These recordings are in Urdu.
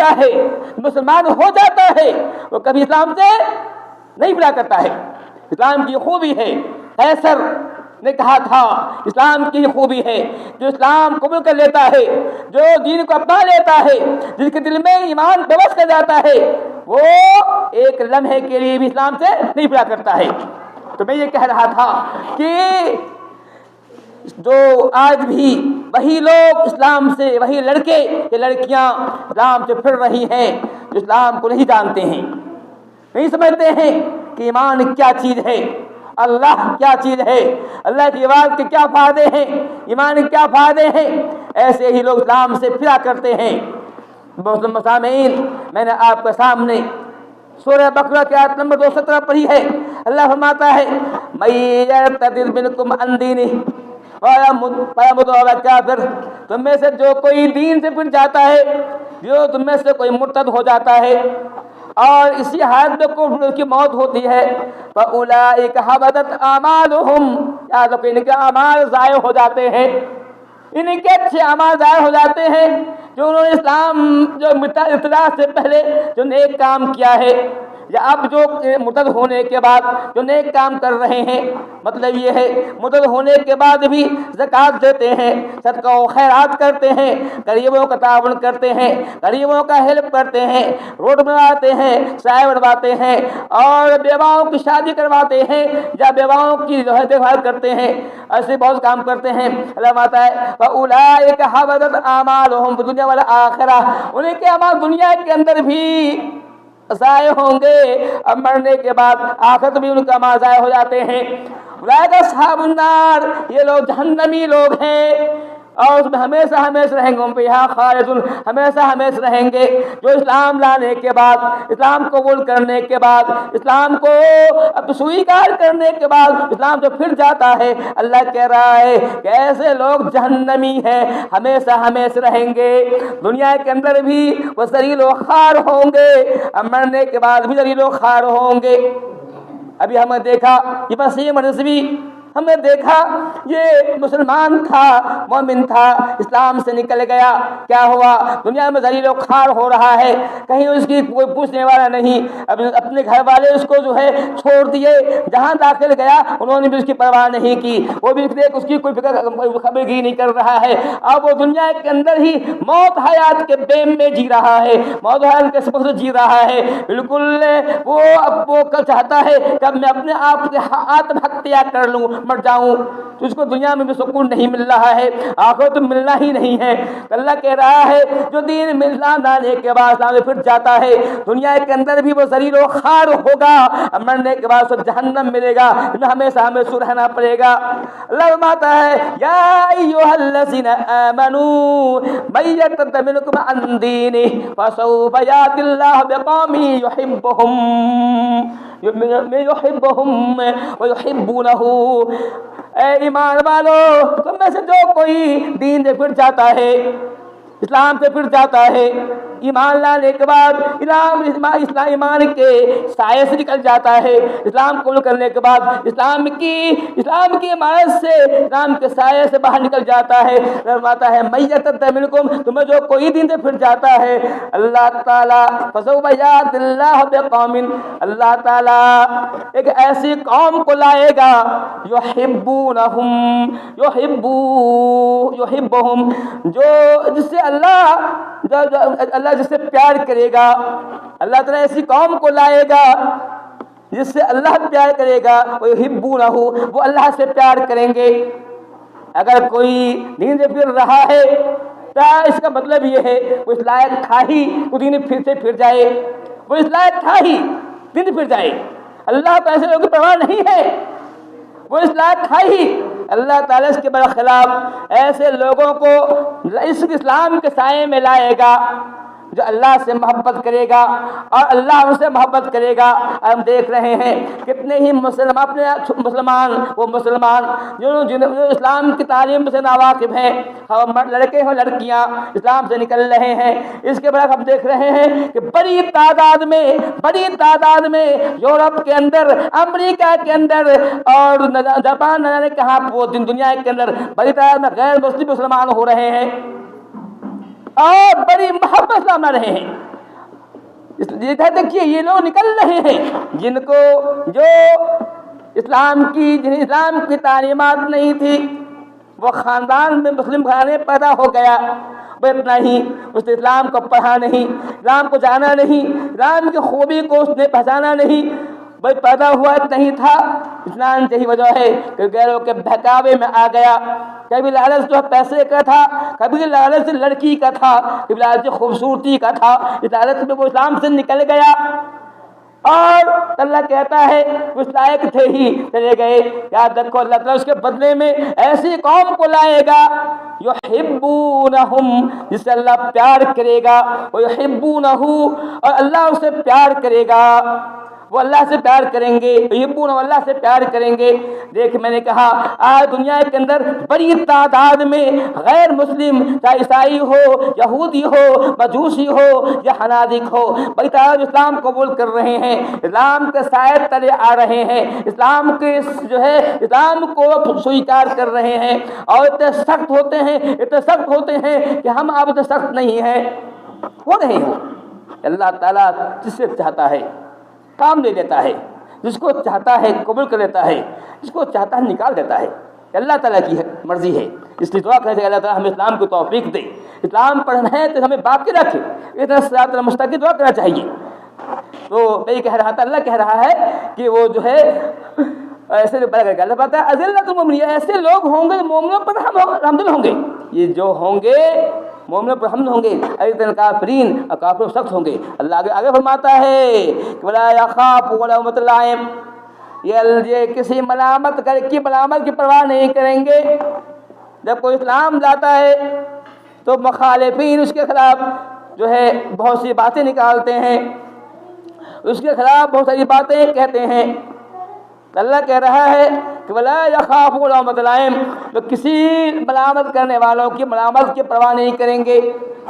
لیتا ہے, مسلمان ہو جاتا ہے, وہ کبھی اسلام سے نہیں بلا کرتا ہے. اسلام کی خوبی ہے, قیصر نے کہا تھا اسلام کی خوبی ہے جو اسلام قبول کر لیتا ہے, جو دین کو اپنا لیتا ہے, جس کے دل میں ایمان بوس کر جاتا ہے, وہ ایک لمحے کے لیے بھی اسلام سے نہیں بلا کرتا ہے. تو میں یہ کہہ رہا تھا کہ جو آج بھی وہی لوگ اسلام سے, وہی لڑکے یا لڑکیاں اسلام سے پھر رہی ہیں جو اسلام کو نہیں جانتے ہیں, نہیں سمجھتے ہیں کہ ایمان کیا چیز ہے, اللہ کیا چیز ہے, اللہ کی عبادت کے کیا فائدے ہیں, ایمان کے کیا فائدے ہیں. ایسے ہی لوگ اسلام سے پھرا کرتے ہیں. سامعین, میں نے آپ کے سامنے سورہ بقرہ کی آیت نمبر 217 پڑھی ہے. اللہ فرماتا ہے مَن یرتد منکم عن دینہ فیمت وهو کافر, تم میں سے جو کوئی دین سے پھر جاتا ہے, جو تم میں سے کوئی مرتد ہو جاتا ہے اور اسی حالت میں کفر کی موت ہوتی ہے, فاولئک حبطت اعمالهم, یا تو ان کے اعمال ضائع ہو جاتے ہیں, ان کے اچھے اعمال ضائع ہو جاتے ہیں جو انہوں نے اسلام جو ابتدا سے پہلے جو نیک کام کیا ہے, یا اب جو مرتد ہونے کے بعد جو نیک کام کر رہے ہیں. مطلب یہ ہے مرتد ہونے کے بعد بھی زکوٰۃ دیتے ہیں, صدقہ و خیرات کرتے ہیں, غریبوں کا تعاون کرتے ہیں, غریبوں کا ہیلپ کرتے ہیں, روڈ بنواتے ہیں, سائے بنواتے ہیں, اور بیواؤں کی شادی کرواتے ہیں یا بیواؤں کی جو ہے دیکھ بھال کرتے ہیں, ایسے بہت کام کرتے ہیں. اللہ ماتا ہے فاولئک حبطت اعمالهم فی الدنیا والآخرہ, انہیں کے اعمال دنیا کے اندر بھی ضائع ہوں گے, اب مرنے کے بعد آخرت بھی ان کا اعمال ضائع ہو جاتے ہیں. اولئک اصحاب النار, یہ لوگ جہنمی لوگ ہیں اور اس میں ہمیشہ ہمیشہ رہیں گے, ہم فیہا خالدون, ہمیشہ ہمیشہ رہیں گے. جو اسلام لانے کے بعد, اسلام قبول کرنے کے بعد, اسلام کو اب سویکار کرنے کے بعد اسلام جو پھر جاتا ہے, اللہ کہہ رہا ہے کہ ایسے لوگ جہنمی ہیں, ہمیشہ ہمیشہ رہیں گے. دنیا کے اندر بھی وہ ذلیل و خوار ہوں گے, اب مرنے کے بعد بھی ذلیل و خوار ہوں گے. ابھی ہم نے دیکھا یہ وسیم رضوی, ہم نے دیکھا یہ مسلمان تھا, مومن تھا, اسلام سے نکل گیا, کیا ہوا, دنیا میں ذلیل و خوار ہو رہا ہے, کہیں اس کی کوئی پوچھنے والا نہیں. اب اپنے گھر والے اس کو جو ہے چھوڑ دیے, جہاں داخل گیا انہوں نے بھی اس کی پرواہ نہیں کی, وہ بھی اس کی کوئی فکر خبر گیری نہیں کر رہا ہے. اب وہ دنیا کے اندر ہی موت حیات کے بیم میں جی رہا ہے, موت حیات کے سبق سے جی رہا ہے. بالکل وہ کل چاہتا ہے کہ اب میں اپنے آپ سے آتم ہتیا کر لوں, مر جاؤں. تو اس کو دنیا میں بھی سکون نہیں مل رہا ہے, آخرت میں ملنا ہی نہیں ہے. اللہ کہہ رہا ہے جو دین میں اسلام لانے کے بعد اسلام پھر جاتا ہے, دنیا کے اندر بھی وہ ذلیل و خوار ہوگا, مرنے کے بعد سب جہنم ملے گا, ہمیشہ ہمیں رہنا پڑے گا. اللہ فرماتا ہے یا ایھا الذین آمنوا من یرتد منکم عن دینہ فسوف یأتی اللہ بقوم یحبہم ویحبونہ. اے ایمان والو, تم میں سے جو کوئی دین سے پھر جاتا ہے, اسلام سے پھر جاتا ہے, ایمان لانے کے بعد ایمان کے سائے سے نکل جاتا ہے, اسلام قبول کرنے کے بعد اسلام کی عمارت سے, اسلام کے سائے سے باہر نکل جاتا ہے. فرماتا ہے من یرتد منکم, تمہیں جو کوئی دین سے پھر جاتا ہے, اللہ تعالیٰ فسوف یأتی اللہ بقوم, اللہ تعالیٰ ایک ایسی قوم کو لائے گا یحبہم, جو جس سے اللہ جس سے پیار کرے گا. اللہ تعالیٰ ایسی قوم کو لائے گا جس سے اللہ پیار کرے گا, ویحبونہ, وہ اللہ سے پیار کریں گے. اگر کوئی دین سے پھر رہا ہے تو اس کا مطلب یہ ہے وہ اس لائق تھا ہی وہ دین پھر سے پھر جائے, وہ اس لائق تھا ہی دین پھر جائے. اللہ کو ایسے لوگوں کی پرواہ نہیں ہے, وہ اس لائق تھا ہی. اللہ تعالیٰ اس کے برخلاف ایسے لوگوں کو اس اسلام کے سائے میں لائے گا جو اللہ سے محبت کرے گا اور اللہ ان سے محبت کرے گا. ہم دیکھ رہے ہیں کتنے ہی وہ مسلمان جو اسلام کی تعلیم سے ناواقف ہیں, لڑکے ہوں لڑکیاں اسلام سے نکل رہے ہیں. اس کے بعد ہم دیکھ رہے ہیں کہ بڑی تعداد میں یورپ کے اندر, امریکہ کے اندر اور جاپان نہ جانے کہاں وہ دنیا کے اندر بڑی تعداد میں غیر مسلم مسلمان ہو رہے ہیں اور بڑی محبت سے منا رہے ہیں. دیکھیے یہ لوگ نکل رہے ہیں جن کو جو جنہیں اسلام کی تعلیمات نہیں تھی، وہ خاندان میں مسلم گھرانے پیدا ہو گیا، وہ اتنا ہی اس نے اسلام کو پڑھا نہیں، اسلام کو جانا نہیں، اسلام کی خوبی کو اس نے پہچانا نہیں، بھائی پیدا ہوا اتنا ہی تھا۔ اسلام یہی وجہ ہے کہ غیروں کے بہکاوے میں آ گیا، کبھی لالچ جو پیسے کا تھا، کبھی لالچ لڑکی کا تھا، کبھی لالچ خوبصورتی کا تھا، اس لالچ میں وہ اسلام سے نکل گیا، اور اللہ کہتا ہے اس لائق تھے ہی چلے گئے۔ یاد رکھو اللہ تعالیٰ اس کے بدلے میں ایسی قوم کو لائے گا یحبونہم، جس سے اللہ پیار کرے گا، ویحبونہ، اور اللہ اسے پیار کرے گا، وہ اللہ سے پیار کریں گے، یحبون، اللہ سے پیار کریں گے۔ دیکھ میں نے کہا آج دنیا کے اندر بڑی تعداد میں غیر مسلم، چاہے عیسائی ہو، یہودی ہو، مجوسی ہو یا حنادق ہو، بڑی تعداد اسلام قبول کر رہے ہیں، اسلام کے سائے تلے آ رہے ہیں، اسلام کے اسلام کو سویکار کر رہے ہیں، اور اتنے سخت ہوتے ہیں کہ ہم اب اتنے سخت نہیں ہیں۔ وہ نہیں ہو اللہ تعالیٰ جس سے چاہتا ہے کام لے لیتا ہے، جس کو چاہتا ہے قبول کر لیتا ہے، جس کو چاہتا ہے نکال دیتا ہے، اللہ تعالیٰ کی مرضی ہے۔ اس لیے دعا کریں کہ اللہ تعالیٰ ہمیں اسلام کو توفیق دے، اسلام پڑھنا ہے تو ہمیں باقی رکھے، اتنا صراط المستقیم دعا کرنا چاہیے۔ تو میں کہہ رہا تھا، اللہ کہہ رہا ہے کہ وہ جو ہے ایسے اللہ پاتا ہے اذلۃ المؤمنین، ایسے لوگ ہوں گے مومنوں پر حمد ہوں گے، یہ جو ہوں گے مومنوں پر حمد ہوں گے، ایسے کافرین اور کافروں سخت ہوں گے۔ اللہ آگے فرماتا ہے کہ ولا یخافون لومۃ لائم، یہ کسی ملامت کی پرواہ نہیں کریں گے۔ جب کوئی اسلام لاتا ہے تو مخالفین اس کے خلاف جو ہے بہت سی باتیں نکالتے ہیں، اس کے خلاف بہت ساری باتیں کہتے ہیں۔ اللہ کہہ رہا ہے کہ ولا یخافون لومۃ لائم، تو کسی ملامت کرنے والوں کی ملامت کی پرواہ نہیں کریں گے۔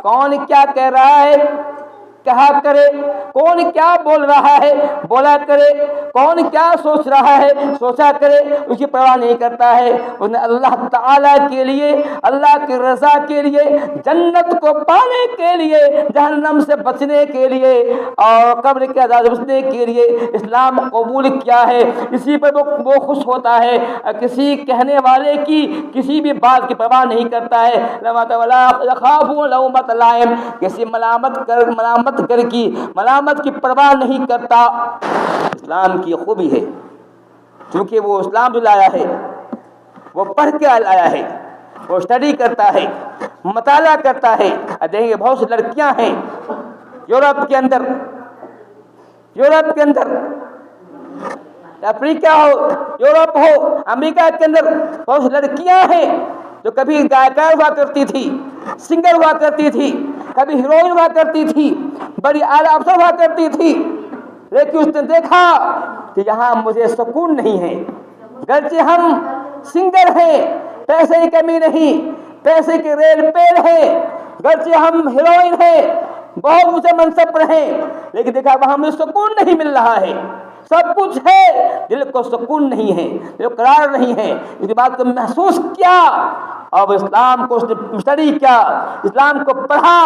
کون کیا کہہ رہا ہے کہا کرے، کون کیا بول رہا ہے بولا کرے، کون کیا سوچ رہا ہے سوچا کرے، اس کی پرواہ نہیں کرتا ہے۔ اس نے اللہ تعالیٰ کے لیے، اللہ کی رضا کے لیے، جنت کو پانے کے لیے، جہنم سے بچنے کے لیے اور قبر کے عذاب سے بچنے کے لیے اسلام قبول کیا ہے، اسی پر وہ خوش ہوتا ہے، کسی کہنے والے کی کسی بھی بات کی پرواہ نہیں کرتا ہے۔ ولا یخافون لومۃ لائم، کسی ملامت کی پرواہ نہیں کرتا۔ اسلام کی خوبی ہے کیونکہ وہ اسلام جو لایا ہے وہ پڑھ کے لایا ہے، وہ اسٹڈی کرتا ہے، مطالعہ کرتا ہے۔ دیکھیں گے بہت سی لڑکیاں ہیں یورپ کے اندر، افریقہ ہو، یورپ ہو، امریکہ کے اندر بہت سی لڑکیاں ہیں جو کبھی گائیکار ہوا کرتی تھی، سنگر ہوا کرتی تھی، کبھی ہیروئن ہوا کرتی تھی، بڑی اعلیٰ افسر ہوا کرتی تھی، لیکن اس نے دیکھا کہ یہاں مجھے سکون نہیں ہے، گرچہ ہم سنگر ہیں، پیسے کی کمی نہیں، پیسے کی ریل پیل ہے، گرچہ ہم ہیروئن ہیں، بہت اونچے منصب پر ہیں، لیکن دیکھا وہاں مجھے سکون نہیں مل رہا ہے، سب کچھ ہے دل کو سکون نہیں ہے، دل کو قرار نہیں ہے۔ اس بات کو محسوس کیا اور اسلام کو اس نے اسٹڈی کیا، اسلام کو پڑھا،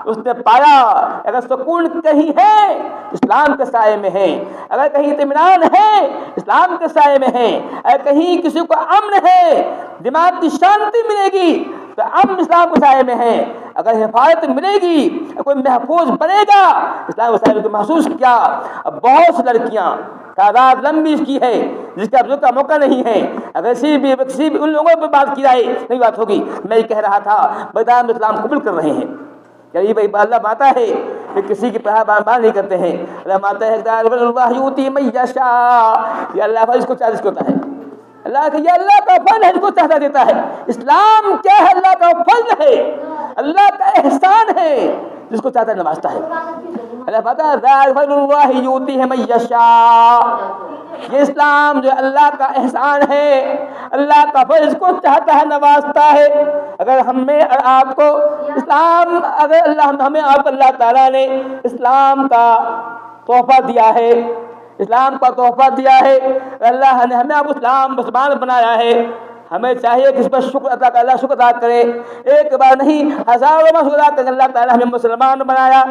اس نے پایا اگر سکون کہیں ہے اسلام کے سائے میں ہے، اگر کہیں اطمینان ہے اسلام کے سائے میں ہے، اگر کہیں کسی کو امن ہے، دماغ کی شانتی ملے گی تو امن اسلام کے سائے میں ہے، اگر حفاظت ملے گی، کوئی محفوظ بنے گا اسلام کے سائے میں۔ محسوس کیا اب بہت سی لڑکیاں، تعداد لمبی اس کی ہے جس کا اب کا موقع نہیں ہے، اگر کسی بھی ان لوگوں پہ بات کی جائے نہیں بات ہوگی۔ میں یہ کہہ رہا تھا میدان میں اسلام قبول کر رہے ہیں، قریب اللہ ماتا ہے کہ کسی کی پناہ بار نہیں کرتے ہیں، اللہ ماتا ہے اللہ یؤتی من یشاء، یہ اللہ اس کو چاہتا ہے، اس کو ہوتا ہے اللہ کہ یہ اللہ کا فضل ہے، اس کو چاہتا دیتا ہے۔ اسلام کیا ہے؟ اللہ کا فضل ہے، اللہ کا احسان ہے، جس کو چاہتا ہے نوازتا ہے۔ اللہ پتا ہے فضل اللہ یؤتیہ من یشاء، یہ اسلام جو اللہ کا احسان ہے، اللہ کا فضل، اس کو چاہتا ہے نوازتا ہے۔ اگر ہمیں اور آپ کو اسلام، اگر ہمیں آپ اللہ تعالیٰ نے اسلام کا تحفہ دیا ہے، اسلام کا تحفہ دیا ہے، اللہ نے ہمیں اب اسلام مسلمان بنایا ہے، ہمیں چاہیے کہ اس پر شکر ادا کر، اللہ شکر ادا کرے، ایک بار نہیں ہزاروں بار شکر ادا کرے اللہ تعالیٰ ہمیں مسلمان بنایا،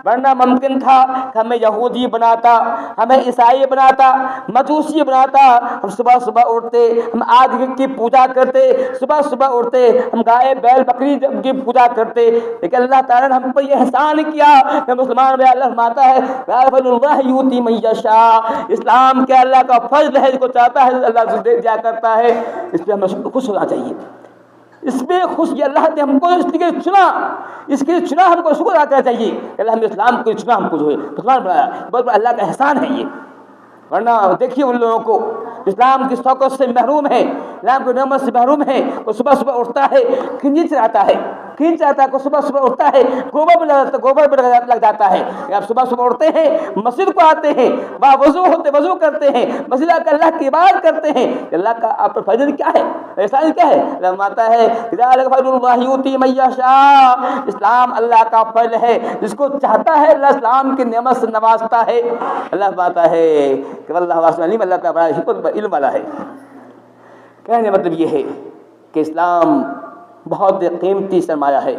ورنہ ممکن تھا کہ ہمیں یہودی بناتا، ہمیں عیسائی بناتا، مجوسی بناتا۔ ہم صبح صبح اٹھتے، ہم آگ کی پوجا کرتے، صبح صبح اٹھتے ہم گائے بیل بکری کی پوجا کرتے، لیکن اللہ تعالیٰ نے ہم پر یہ احسان کیا کہ مسلمان بھائی اللہ فرماتا ہے فضل اللہ یؤتی من یشاء، اسلام کے اللہ کا فضل ہے، جو چاہتا ہے اللہ دیا کرتا ہے، اس پہ ہمیں خوش ہونا چاہیے، اس پہ خوش، یہ اللہ نے ہم کو اس لیے چنا، اس کے چنا ہم کو شکر ادا کرنا چاہیے کہ اللہ ہمیں اسلام کو چنا، ہم کو جو ہے مسلمان بنایا، بہت بڑا اللہ کا احسان ہے یہ۔ ورنہ دیکھیے ان لوگوں کو اسلام کی شوقت سے محروم ہے، اسلام کی نعمت سے محروم ہے، وہ صبح صبح اٹھتا ہے کھنجی چلاتا ہے، کھینچ آتا ہے، صبح صبح اٹھتا ہے گوبر پہ لگ جاتا ہے۔ آپ صبح صبح اٹھتے ہیں مسجد کو آتے ہیں، وہاں وضو کرتے ہیں، مسجد آ کر اللہ کی عبادت کرتے ہیں، اللہ کا آپ پر فضل کیا ہے، احسان کیا ہے؟ فرماتا ہے ذالک فضل اللہ یؤتی من یشاء، اسلام اللہ کا فضل ہے، جس کو چاہتا ہے اللہ اسلام کی نعمت سے نوازتا ہے۔ اللہ فرماتا ہے کہ واللہ واسع علیم، اللہ کا بڑا حکمت علم والا ہے۔ کہنے مطلب یہ ہے کہ اسلام بہت قیمتی سرمایہ ہے،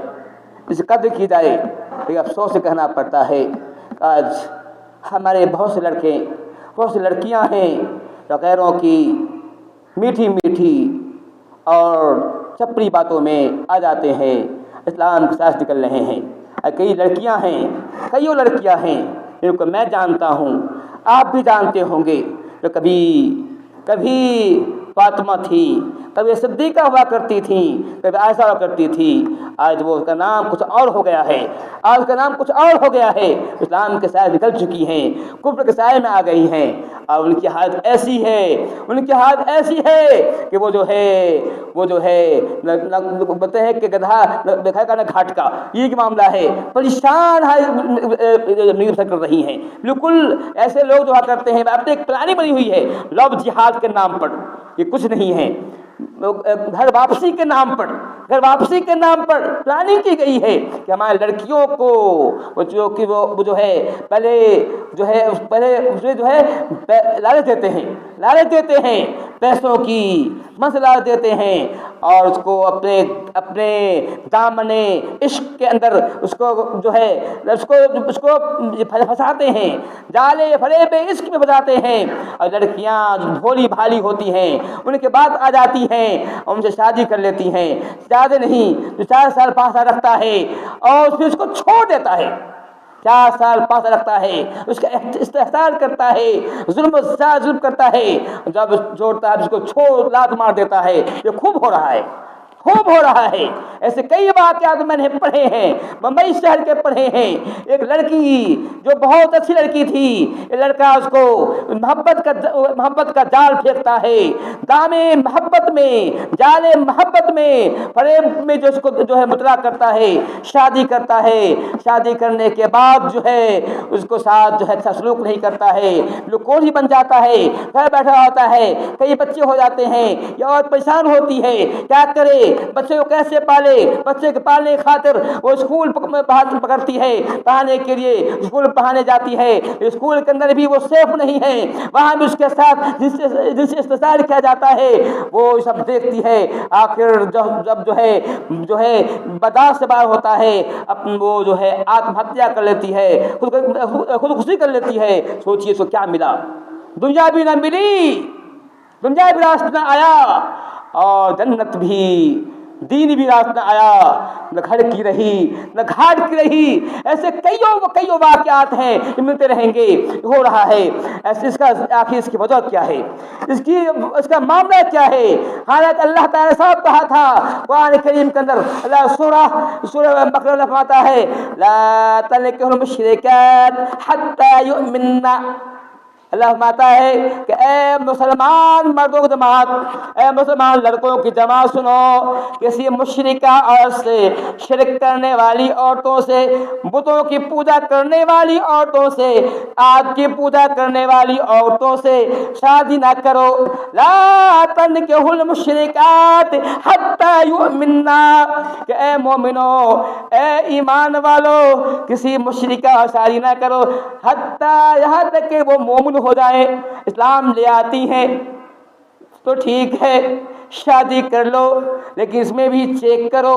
اس کی قدر کی جائے، لیکن افسوس سے کہنا پڑتا ہے کہ آج ہمارے بہت سے لڑکے، بہت سی لڑکیاں ہیں جو غیروں کی میٹھی میٹھی اور چپڑی باتوں میں آ جاتے ہیں، اسلام کے ساتھ نکل رہے ہیں۔ کئی لڑکیاں ہیں، کئیوں لڑکیاں ہیں جن کو میں جانتا ہوں، آپ بھی جانتے ہوں گے، جو کبھی فاطمہ تھی، کبھی صدیقہ ہوا کرتی تھی، کبھی عائشہ ہوا کرتی تھی، آج وہ اس کا نام کچھ اور ہو گیا ہے، آج اس کا نام کچھ اور ہو گیا ہے، اسلام کے سائے نکل چکی ہیں، کفر کے سائے میں آ گئی ہیں، اور ان کی حالت ایسی ہے کہ وہ جو ہے بولتے ہیں کہ گدھا دیکھا کا نہ گھاٹ کا، یہ معاملہ ہے، پریشان کر رہی ہیں، بالکل ایسے لوگ جو کرتے ہیں، اب ایک پلاننگ بنی ہوئی ہے لو جہاد کے نام پر، یہ کچھ نہیں ہے، گھر واپسی کے نام پر پلاننگ کی گئی ہے کہ ہمارے لڑکیوں کو لالچ دیتے ہیں پیسوں کی، مسئلہ دیتے ہیں، اور اس کو اپنے دامن عشق کے اندر اس کو پھنساتے ہیں، جالے فریب عشق میں پھنساتے ہیں، اور لڑکیاں بھولی بھالی ہوتی ہیں، ان کے بعد آ جاتی ہیں اور ان سے شادی کر لیتی ہیں، زیادہ نہیں جو 4 سال 5 سال رکھتا ہے اور پھر اس کو چھوڑ دیتا ہے، 4 سال 5 سال رکھتا ہے، اس کا استحصال کرتا ہے، ظلم کرتا ہے، جب جوڑتا ہے اس کو چھوڑ لات مار دیتا ہے۔ یہ خوب ہو رہا ہے، ایسے کئی واقعات میں نے پڑھے ہیں، بمبئی شہر کے پڑھے ہیں۔ ایک لڑکی جو بہت اچھی لڑکی تھی، یہ لڑکا اس کو محبت کا جال پھینکتا ہے، دامے محبت میں، جالے محبت میں، فریب میں جو اس کو مطلع کرتا ہے، شادی کرتا ہے، شادی کرنے کے بعد اس کو ساتھ اچھا سلوک نہیں کرتا ہے، لکوڑی بن جاتا ہے، گھر بیٹھا ہوتا ہے، کئی بچے ہو جاتے ہیں، یہ عورت پریشان ہوتی ہے، کیا کرے، بچے کو کیسے پالے، بچے کے پالنے کی خاطر وہ اسکول پکڑتی ہے، پڑھانے کے لیے اسکول پڑھانے جاتی ہے، اسکول کے اندر بھی وہ سیف نہیں ہے، وہاں بھی اس کے ساتھ جس سے استحصال کیا جاتا ہے وہ سب دیکھتی ہے، آخر جب برداشت سے باہر ہوتا ہے، وہ آتم ہتیا کر لیتی ہے، خودکشی کر لیتی ہے۔ سوچئے سو کیا ملا، دنیا بھی نہ ملی، دنیا بھی راست نہ آیا، اور جنت بھی، دین بھی راست نہ آیا، نہ گھر کی رہی نہ گھاٹ کی رہی۔ ایسے کئیوں واقعات ہیں، ملتے رہیں گے، ہو رہا ہے ایسے۔ آخر اس کی وجہ کیا ہے، اس کا معاملہ کیا ہے؟ حالانکہ اللہ تعالیٰ صاحب کہا تھا قرآن کریم کے اندر، اللہ سورہ بقرہ میں فرماتا ہے لا تنکحوا المشرکات حتی یؤمنن۔ اللہ فرماتا ہے کہ اے مسلمان مردوں کی جماعت، اے مسلمان لڑکوں کی جماعت سنو، کسی مشرکہ عورت سے، شرک کرنے والی عورتوں سے، بتوں کی پوجا کرنے والی عورتوں سے، آگ کی پوجا کرنے والی عورتوں سے شادی نہ کرو۔ لا تنکحوا المشرکات حتی یؤمنن، کہ اے مومنو، اے ایمان والو، کسی مشرکہ شادی نہ کرو، حتی، یہاں تک کہ وہ مومن ہو جائے، اسلام لے آتی ہیں تو ٹھیک ہے، شادی کر لو، لیکن اس میں بھی چیک کرو،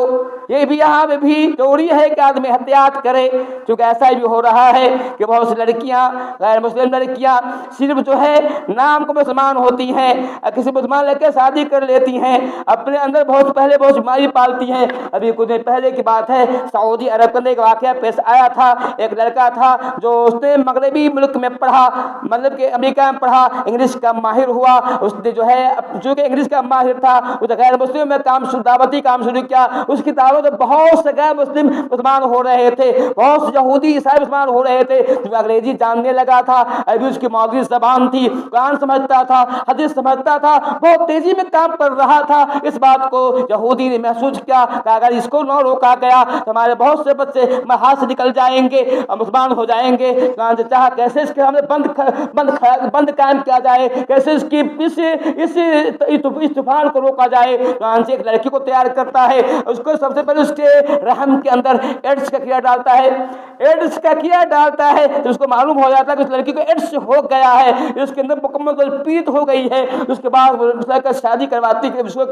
یہ بھی یہاں پہ بھی ضروری ہے کہ آدمی احتیاط کرے، کیونکہ ایسا بھی ہو رہا ہے کہ بہت سی لڑکیاں، غیر مسلم لڑکیاں صرف جو ہے نام کو مسلمان ہوتی ہیں، کسی مسلمان لڑکے شادی کر لیتی ہیں، اپنے اندر بہت بیماری پالتی ہیں۔ ابھی کچھ دن پہلے کی بات ہے، سعودی عرب کا ایک واقعہ پیش آیا تھا، ایک لڑکا تھا جو اس نے مغربی ملک میں پڑھا، مطلب کہ امریکہ میں پڑھا، انگلش کا ماہر ہوا، اس نے جو ہے چونکہ انگلش کا ماہر تھا، اس نے غیر مسلم میں دعوتی کام شروع کیا، اس کی دعوت بہت سے غیر مسلم مسلمان ہو رہے تھے، بہت سے یہودی عیسائی مسلمان ہو رہے تھے، جو انگریزی جاننے لگا تھا، ابھی اس کی مادری زبان تھی، قرآن سمجھتا تھا، حدیث سمجھتا تھا، بہت تیزی میں کام کر رہا تھا۔ اس بات کو یہودی نے محسوس کیا کہ اگر اس کو نہ روکا گیا تو ہمارے بہت سے بچے ہاتھ سے نکل جائیں گے اور مسلمان ہو جائیں گے۔ چنانچہ چاہا کیسے اس کے ہمیں بند قائم کیا جائے، کیسے اس کی اس طوفان کو روکا جائے۔ چنانچہ ایک لڑکی کو تیار کرتا ہے، اس کو سب سے پہلے اس کے رحم کے اندر ایڈس کا کیڑا ڈالتا ہے، ایڈس کا کیڑا ڈالتا ہے تو اس کو معلوم ہو جاتا ہے کہ اس لڑکی کو ایڈس ہو گیا ہے، اس کے اندر مکمل طور پیڑت ہو گئی ہے۔ اس کے بعد وہ شادی کرواتی ہے، اس کو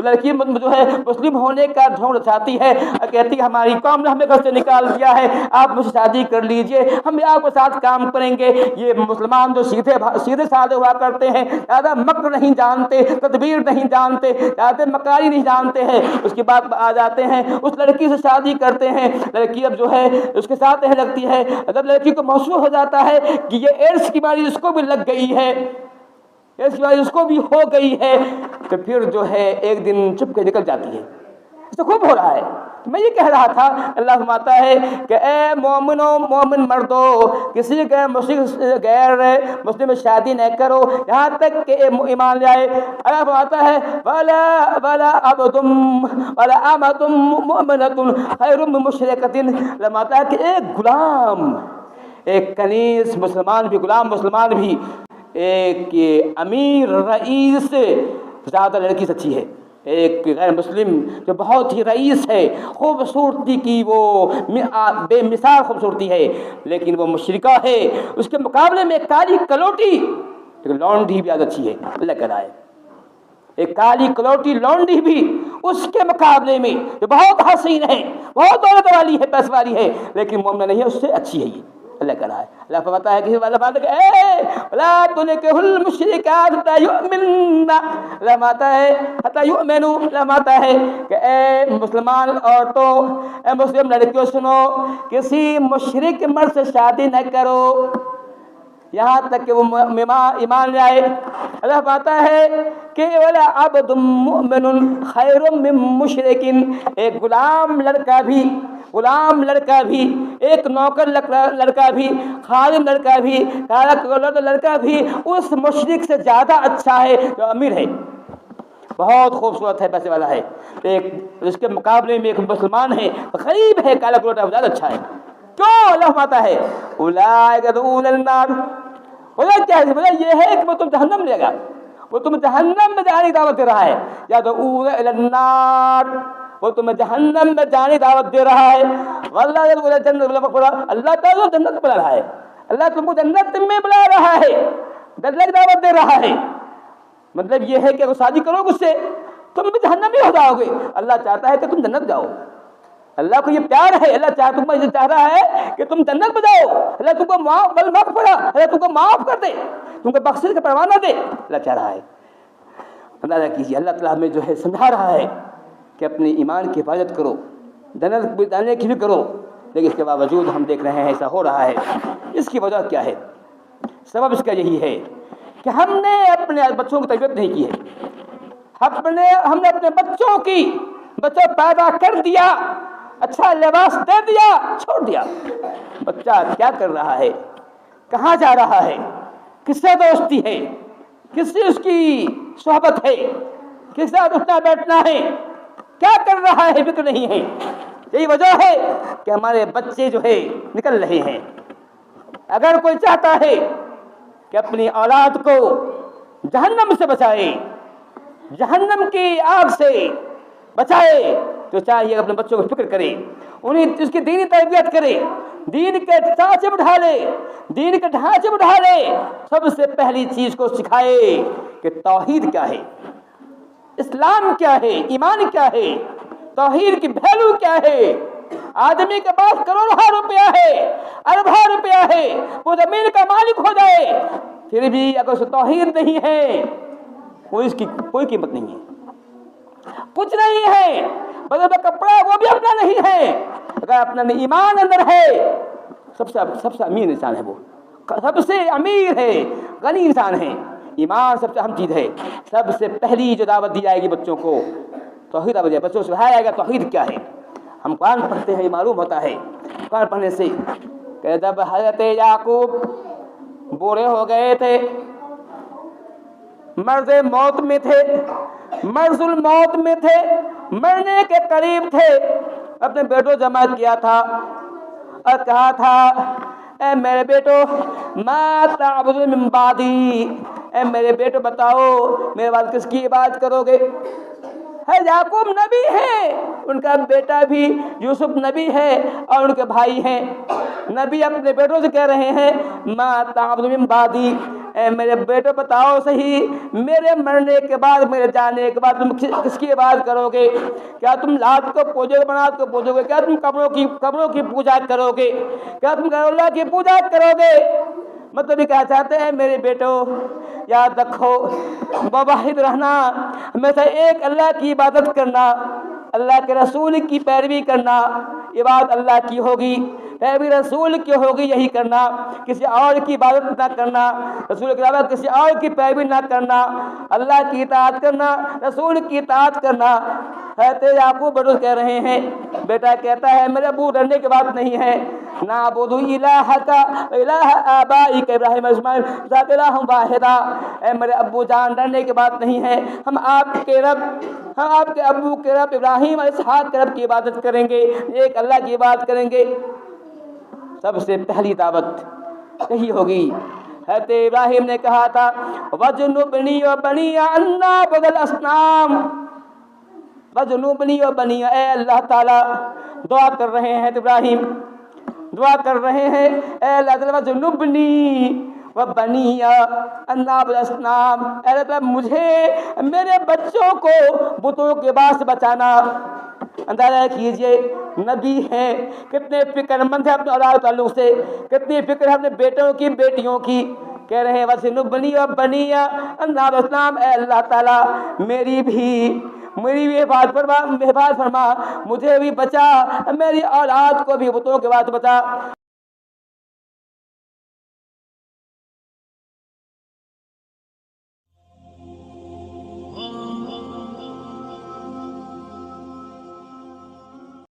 لڑکی جو ہے مسلم ہونے کا ڈھونگ رچاتی ہے، کہتی ہے ہماری قوم نے ہمیں گھر سے نکال دیا ہے، آپ مجھ سے شادی کر لیجئے، ہم آپ کے ساتھ کام کریں گے۔ یہ مسلمان جو سیدھے سادے ہوا کرتے ہیں، زیادہ مکر نہیں جانتے، تدبیر نہیں جانتے، زیادہ مکاری نہیں جانتے ہیں، اس کے بعد آ جاتے ہیں اس لڑکی سے شادی کرتے ہیں۔ لڑکی اب جو ہے اس کے ساتھ رہنے لگتی ہے، جب لڑکی کو محسوس ہو جاتا ہے کہ یہ ایڈس کی بیماری اس کو بھی لگ گئی ہے، اس کی اس کو بھی ہو گئی ہے، تو پھر جو ہے ایک دن چپ کے نکل جاتی ہے۔ اس سے خوب ہو رہا ہے۔ میں یہ کہہ رہا تھا، اللہ فرماتا ہے کہ اے مومنو، مومن مردو، کسی غیر مسلم شادی نہ کرو یہاں تک کہ ایمان لے آئے۔ اللہ فرماتا ہے ولا عبد ولا امۃ مؤمنۃ خیر من مشرکۃ۔ اللہ فرماتا ہے کہ ایک غلام، ایک کنیز مسلمان بھی، غلام مسلمان بھی ایک امیر رئیس سے زیادہ لڑکی سے اچھی ہے۔ ایک غیر مسلم جو بہت ہی رئیس ہے، خوبصورتی کی وہ بے مثال خوبصورتی ہے، لیکن وہ مشرکہ ہے، اس کے مقابلے میں ایک کالی کلوٹی لیکن لونڈی بھی زیادہ اچھی ہے۔ اللہ کہہ رہا ہے ایک کالی کلوٹی لونڈی بھی اس کے مقابلے میں جو بہت حسین ہے، بہت دولت والی ہے، پیسے والی ہے، لیکن مومنہ نہیں ہے، اس سے اچھی ہے یہ۔ اللہ کہہ رہا ہے، اللہ فرماتا ہے کہ لا تنكحوا المشركات حتى يؤمنن، اللہ فرماتا ہے حتى يؤمنوا، اللہ فرماتا ہے کہ اے مسلمان عورتوں، اے مسلم لڑکیوں سنو، کسی مشرک مرد سے شادی نہ کرو یہاں تک کہ وہ ایمان لے آئے۔ اللہ فرماتا ہے کہ ولا عبد مؤمن خیر من مشرک، ایک غلام لڑکا بھی، ایک نوکر لڑکا بھی، خادم لڑکا بھی، کالا کلوٹا لڑکا بھی اس مشرک سے زیادہ اچھا ہے جو امیر ہے، بہت خوبصورت ہے، پیسے والا ہے۔ ایک اس کے مقابلے میں ایک مسلمان ہے، غریب ہے، کالا کلوٹا زیادہ اچھا ہے۔ کیوں؟ اللہ فرماتا ہے اولئک یدعون النار، کیا ہے؟ بولا یہ ہے کہ وہ تم جہنم لے گا، وہ تم جہنم میں جانے کی دعوت دے رہا ہے، یدعون الی النار، وہ تمہیں جہنم میں جانے کی دعوت دے رہا ہے۔ واللہ یدعو الی الجنہ، اللہ تعالیٰ جنت بلا رہا ہے، اللہ تم کو جنت میں بلا رہا ہے، جنت کی دعوت دے رہا ہے۔ مطلب یہ ہے کہ اگر شادی کرو اس سے تم بھی جہنمی ہو جاؤ گے، اللہ چاہتا ہے کہ تم جنت جاؤ، اللہ کو یہ پیار ہے، اللہ چاہ رہا ہے کہ تم جنت میں جاؤ، اللہ تم کو اللہ تم کو معاف کر دے، تم کو بخشش کا پروانہ دے، اللہ چاہ رہا ہے۔ اندازہ کیجیے، اللہ تعالیٰ ہمیں جو ہے سمجھا رہا ہے کہ اپنے ایمان کی حفاظت کرو، جنت جانے کی بھی کرو، لیکن اس کے باوجود ہم دیکھ رہے ہیں ایسا ہو رہا ہے۔ اس کی وجہ کیا ہے؟ سبب اس کا یہی ہے کہ ہم نے اپنے بچوں کی تربیت نہیں کی ہے، ہم نے اپنے بچوں پیدا کر دیا، اچھا لباس دے دیا، چھوڑ دیا، بچہ کیا کر رہا ہے، کہاں جا رہا ہے، کس سے دوستی ہے، کس سے اس کی صحبت ہے، کس سے اٹھنا بیٹھنا ہے، کیا کر رہا ہے، فکر نہیں ہے۔ یہی وجہ ہے کہ ہمارے بچے جو ہے نکل رہے ہیں۔ اگر کوئی چاہتا ہے کہ اپنی اولاد کو جہنم سے بچائے، جہنم کی آگ سے بچائے، تو چاہیے اپنے بچوں کو فکر کرے، انہیں اس کی دینی تربیت کرے، دین کے ڈھانچے بٹھا لے، سب سے پہلی چیز کو سکھائے کہ توحید کیا ہے، اسلام کیا ہے، ایمان کیا ہے، توحید کی ویلیو کیا ہے۔ آدمی کے پاس کروڑوں روپیہ ہے، اربوں روپیہ ہے، وہ زمین کا مالک ہو جائے، پھر بھی اگر اس توحید نہیں ہے اس کی کوئی قیمت نہیں ہے، کچھ نہیں ہے۔ بدل کا کپڑا وہ بھی اپنا نہیں ہے، اگر اپنا ایمان اندر ہے سب سے امیر انسان ہے، وہ سب سے امیر ہے، غنی انسان ہے۔ ایمان سب سے اہم چیز ہے۔ سب سے پہلی جو دعوت دی جائے گی بچوں کو توحید، بچوں سے سکھایا جائے گا توحید کیا ہے۔ ہم قرآن پڑھتے ہیں، معلوم ہوتا ہے قرآن پڑھنے سے کہ جب حضرت یعقوب بوڑھے ہو گئے تھے، مرض موت میں تھے، مرض الموت میں تھے، مرنے کے قریب تھے، اپنے بیٹوں جمع کیا تھا اور کہا تھا اے میرے بیٹو ما تعبد من بعدی، اے میرے بیٹو بتاؤ میرے بعد کس کی عبادت کرو گے۔ ہے یعقوب نبی ہے، ان کا بیٹا بھی یوسف نبی ہے اور ان کے بھائی ہیں۔ نبی اپنے بیٹوں سے کہہ رہے ہیں ما تعبد من بعدی، اے میرے بیٹو بتاؤ صحیح میرے مرنے کے بعد، میرے جانے کے بعد تم کس کی عبادت کرو گے؟ کیا تم لات کو پوجو گے، منات کو پوجو گے؟ کیا تم قبروں کی پوجا کرو گے؟ کیا تم غیر اللہ کی پوجا کرو گے؟ مطلب یہ کہنا چاہتے ہیں میرے بیٹو یاد رکھو واحد رہنا، ہمیشہ ایک اللہ کی عبادت کرنا، اللہ کے رسول کی پیروی کرنا، عبادت اللہ کی ہوگی، پیروی رسول کی ہوگی، یہی کرنا، کسی اور کی عبادت نہ کرنا، رسول کی عبادت کسی اور کی پیروی نہ کرنا، اللہ کی اطاعت کرنا، رسول کی اطاعت کرنا۔ حضرت یعقوب بیٹو کہہ رہے ہیں، بیٹا کہتا ہے میرے ابو ڈرنے کی بات نہیں ہے، نعبد الہک و الہ آبائک ابراہیم اسماعیل ذات الہ واحدہ، اے میرے ابو جان ڈرنے کی بات نہیں ہے، ہم آپ کے ابو کے رب ابراہیم اور اسحاق کے رب کی عبادت کریں گے، ایک اللہ کی عبادت کریں گے۔ سب سے پہلی دعوت یہی ہوگی۔ حضرت ابراہیم نے کہا تھا وَجْنُبْنِي وَبَنِيَّ أَن نَّعْبُدَ الْأَصْنَامَ، وَجْنُبْنِي وَبَنِيَّ، اے اللہ تعالیٰ دعا کر رہے ہیں ابراہیم، دعا کر رہے ہیں اے اللہ تعالیٰ وَجْنُبْنِي وَبَنِيَّ أَن نَّعْبُدَ الْأَصْنَامَ، اے اللہ تعالیٰ مجھے میرے بچوں کو بتوں کے بعد سے بچانا۔ اندازہ کیجئے نبی ہیں کتنے فکر مند ہیں اپنے اولاد تعلق سے، کتنی فکر ہے اپنے بیٹوں کی بیٹیوں کی، کہہ رہے ہیں وَجْنُبْنِي وَبَنِيَّ أَن نَّعْبُدَ الْأَصْنَامَ، اے اللہ تعالیٰ میری بھی حفاظت فرما، مجھے بھی بچا، میری اولاد کو بھی بتوں کے بعد بچا۔